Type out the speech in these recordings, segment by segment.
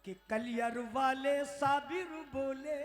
कि कलियर वाले साबिर बोले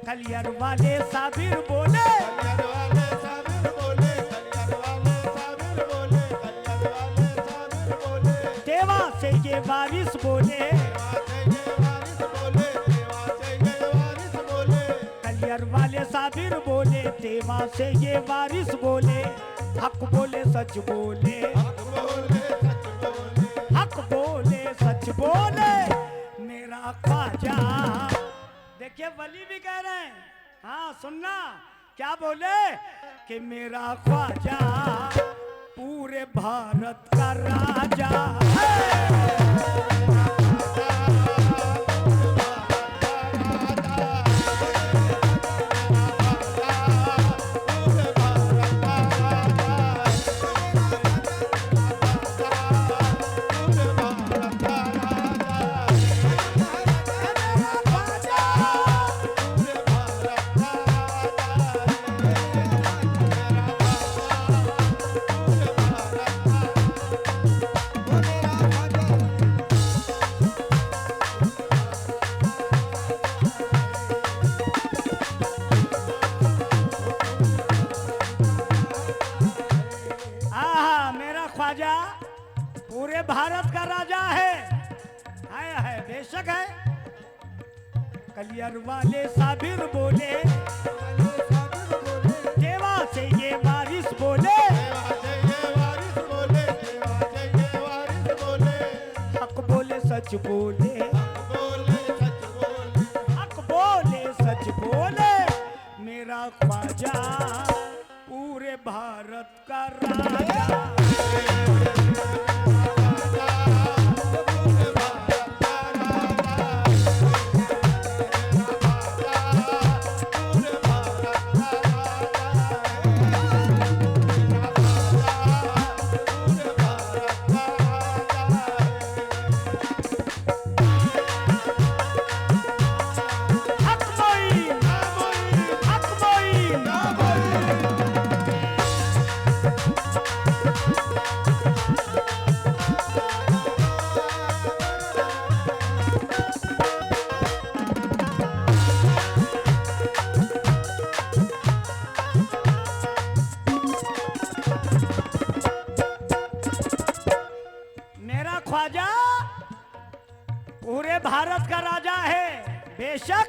कलियर वाले साबिर बोले कलियर वाले साबिर बोले, कलियर वाले साबिर बोले, कलियर वाले साबिर बोले। देवा से ये वारिस बोले देवा से ये वारिस बोले, देवा से ये वारिस बोले। कलियर वाले साबिर बोले देवा से ये वारिस बोले हक बोले सच बोले हक बोले सच बोले, हक बोले सच बोले मेरा ख्वाजा। देखिए वली भी कह रहे हैं, हाँ सुनना क्या बोले कि मेरा ख्वाजा पूरे भारत का राजा है। ख्वाजा पूरे भारत का राजा है बेशक है। कलियर वाले साबिर बोले देवा से ये वारिस बोले देवा से ये वारिस बोले, देवा से ये वारिस बोले। हक बोले सच बोले हक बोले सच बोले, हक बोले सच बोले मेरा ख्वाजा पूरे भारत का राजा। ख्वाजा पूरे भारत का राजा है बेशक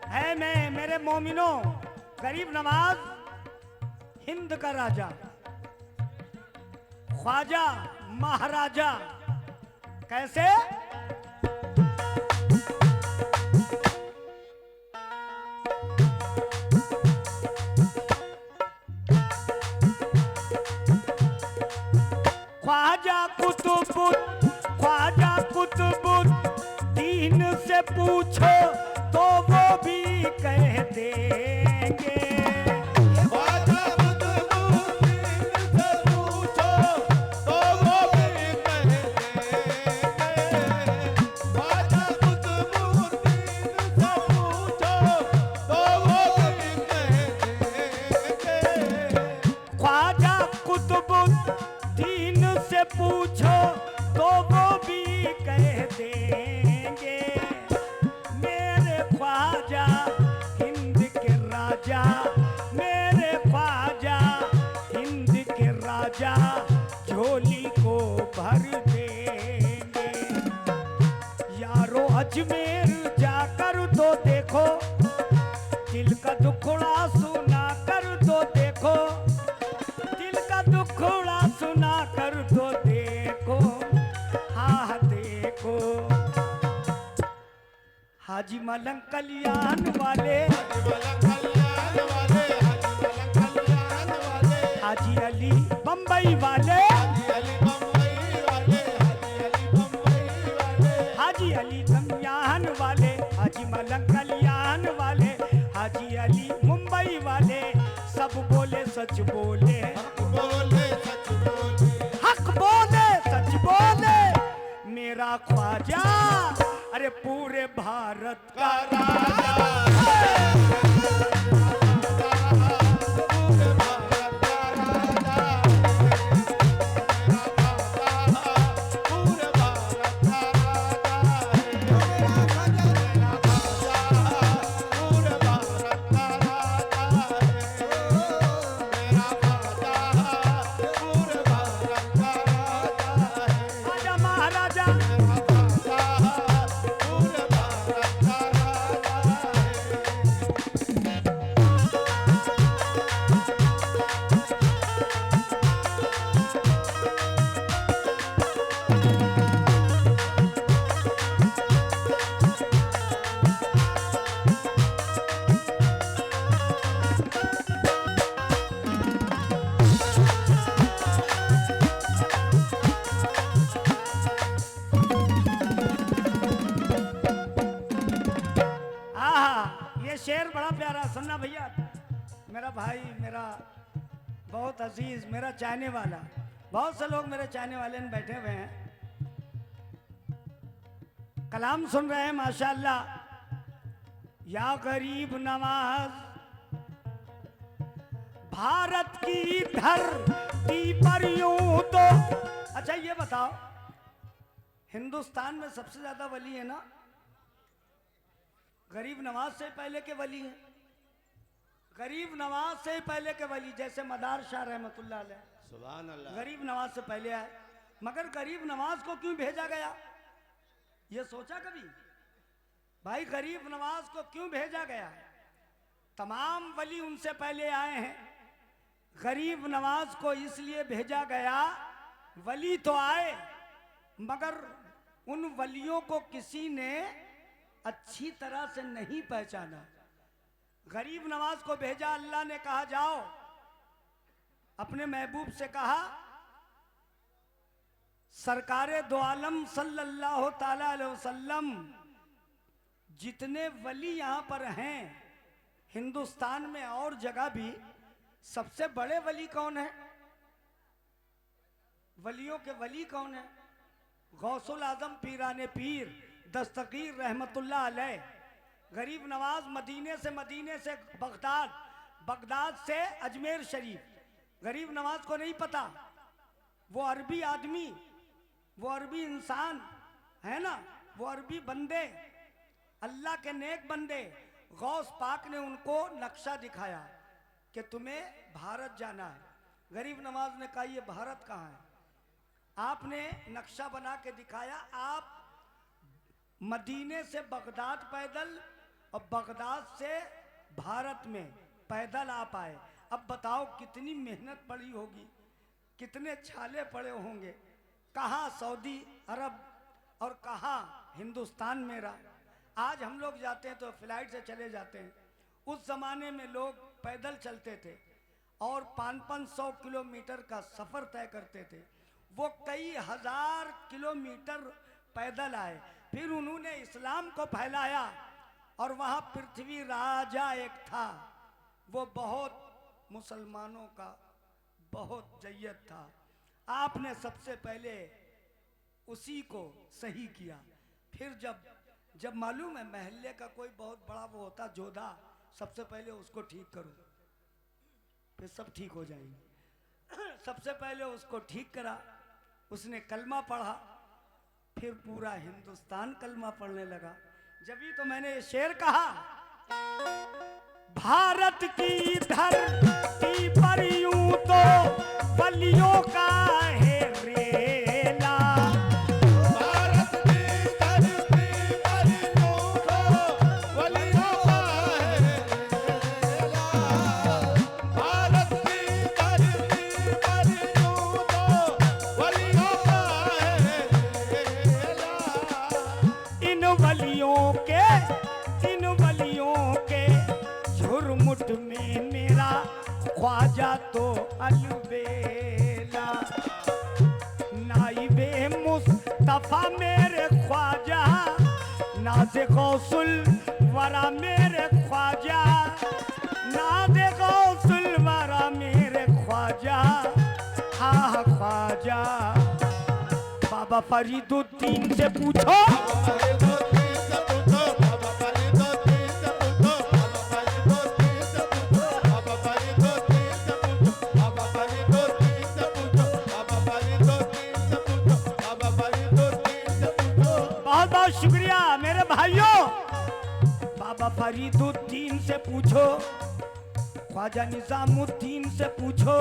है। मैं मेरे मोमिनों गरीब नवाज हिंद का राजा ख्वाजा महाराजा। कैसे ख्वाजा कुतुबुद्दीन से पूछो तो वो भी कह देंगे। ख्वाजा कुतुबुद्दीन से पूछो तो वो भी कह देंगे। ख्वाजा कुतुबुद्दीन से पूछो तो वो भी कह देंगे। ख्वाजा कुतुबुद्दीन से पूछो तो वो भी कह देंगे। मेरे ख्वाजा हिंद के राजा, मेरे ख्वाजा हिंद के राजा झोली को भर देंगे। यारो अजमेर जाकर तो देखो, दिल का दुखड़ा सुना कर तो देखो, दिल का दुखड़ा सुना कर तो देखो, हाँ देखो। हाजी मलंग कल्याण वाले, हाजी अली बम्बई वाले, हाजी अली तुम यहाँ कल्याण वाले, हाजी मलंग कल्याण वाले, हाजी अली मुंबई वाले, सब बोले सच बोले, हक बोले सच बोले, हक बोले सच बोले, मेरा ख्वाजा अरे पूरे भारत का राजा पूरे भारत का राजा, मेरा ख्वाजा पूरे भारत का राजा है, मेरा ख्वाजा पूरे भारत का राजा है, मेरा ख्वाजा पूरे भारत का राजा है, राजा महाराजा मेरा ख्वाजा पूरे भारत का राजा है। ये शेर बड़ा प्यारा, सुनना भैया। मेरा भाई, मेरा बहुत अजीज, मेरा चाहने वाला, बहुत से लोग मेरे चाहने वाले में बैठे हुए हैं, कलाम सुन रहे हैं माशाअल्लाह। या गरीब नवाज भारत की धरती पर यूं तो। अच्छा ये बताओ, हिंदुस्तान में सबसे ज्यादा वली है ना? गरीब नवाज से पहले के वली हैं, गरीब नवाज से पहले के वली, जैसे मदार शाह रहमतुल्लाह अलैह सुभान अल्लाह। गरीब नवाज से पहले आए। मगर गरीब नवाज को क्यों भेजा गया, ये सोचा कभी भाई? गरीब नवाज को क्यों भेजा गया? तमाम वली उनसे पहले आए हैं, गरीब नवाज को इसलिए भेजा गया, वली तो आए मगर उन वलियों को किसी ने अच्छी तरह से नहीं पहचाना। गरीब नवाज को भेजा, अल्लाह ने कहा जाओ, अपने महबूब से कहा, सरकारे दो आलम सल्लल्लाहु ताला अलैहि वसल्लम जितने वली यहां पर हैं हिंदुस्तान में और जगह भी, सबसे बड़े वली कौन है? वलियों के वली कौन है? गौसुल आजम पीराने पीर दस्तगीर रहमतुल्लाह अलैह। गरीब नवाज मदीने से बगदाद, बगदाद से अजमेर शरीफ। गरीब नवाज को नहीं पता, वो अरबी आदमी, वो अरबी इंसान है ना, वो अरबी बंदे, अल्लाह के नेक बंदे। गौस पाक ने उनको नक्शा दिखाया कि तुम्हें भारत जाना है। गरीब नवाज ने कहा ये भारत कहाँ है? आपने नक्शा बना के दिखाया, आप मदीने से बगदाद पैदल और बगदाद से भारत में पैदल आप आए। अब बताओ कितनी मेहनत पड़ी होगी, कितने छाले पड़े होंगे, कहाँ सऊदी अरब और कहाँ हिंदुस्तान मेरा। आज हम लोग जाते हैं तो फ्लाइट से चले जाते हैं, उस जमाने में लोग पैदल चलते थे और 500 किलोमीटर का सफर तय करते थे। वो कई हजार किलोमीटर पैदल आए, फिर उन्होंने इस्लाम को फैलाया और वहाँ पृथ्वी राजा एक था, वो बहुत मुसलमानों का बहुत जय्यद था। आपने सबसे पहले उसी को सही किया। फिर जब मालूम है महल्ले का कोई बहुत बड़ा वो होता जोधा, सबसे पहले उसको ठीक करो, फिर सब ठीक हो जाएंगे। सबसे पहले उसको ठीक करा, उसने कलमा पढ़ा, फिर पूरा हिंदुस्तान कलमा पढ़ने लगा। जभी तो मैंने ये शेर कहा, भारत की धरती पर यूं तो वलियों का है रेला। भारत की धरती पर यूं तो वलियों का है रेला। भारत की धरती पर यूं तो वलियों का है रेला। इन वलियों के झुरमुट में मेरा ख्वाजा तो अलबेला। नाइबे मुस्तफा मेरे ख्वाजा, नाज़े गौसुल वरा मेरे ख्वाजा, नाज़े गौसुल वरा मेरे ख्वाजा, हाँ ख्वाजा। बाबा फरीदुद्दीन से पूछो, बहुत बहुत शुक्रिया मेरे भाइयों। बाबा फरीदुद्दीन से पूछो, ख्वाजा निजामुद्दीन से पूछो,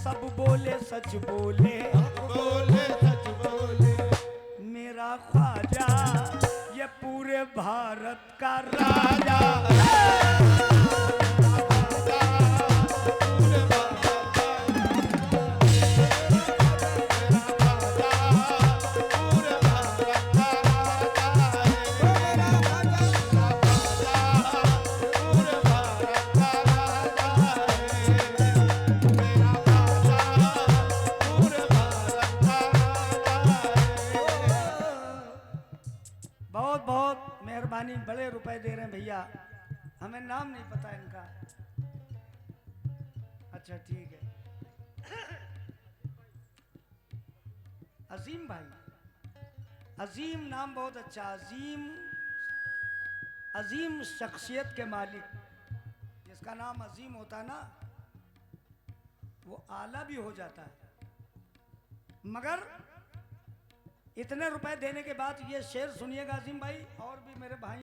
सब बोले सच बोले, सच बोले। मेरा ख्वाजा ये पूरे भारत का राजा। बहुत बहुत मेहरबानी, बड़े रुपए दे रहे हैं भैया, हमें नाम नहीं पता इनका। अच्छा ठीक है। अजीम भाई, अजीम नाम बहुत अच्छा, अजीम, अजीम शख्सियत के मालिक। जिसका नाम अजीम होता है ना, वो आला भी हो जाता है। मगर इतने रुपए देने के बाद ये शेर सुनिएगा अजीम भाई और भी मेरे भाई।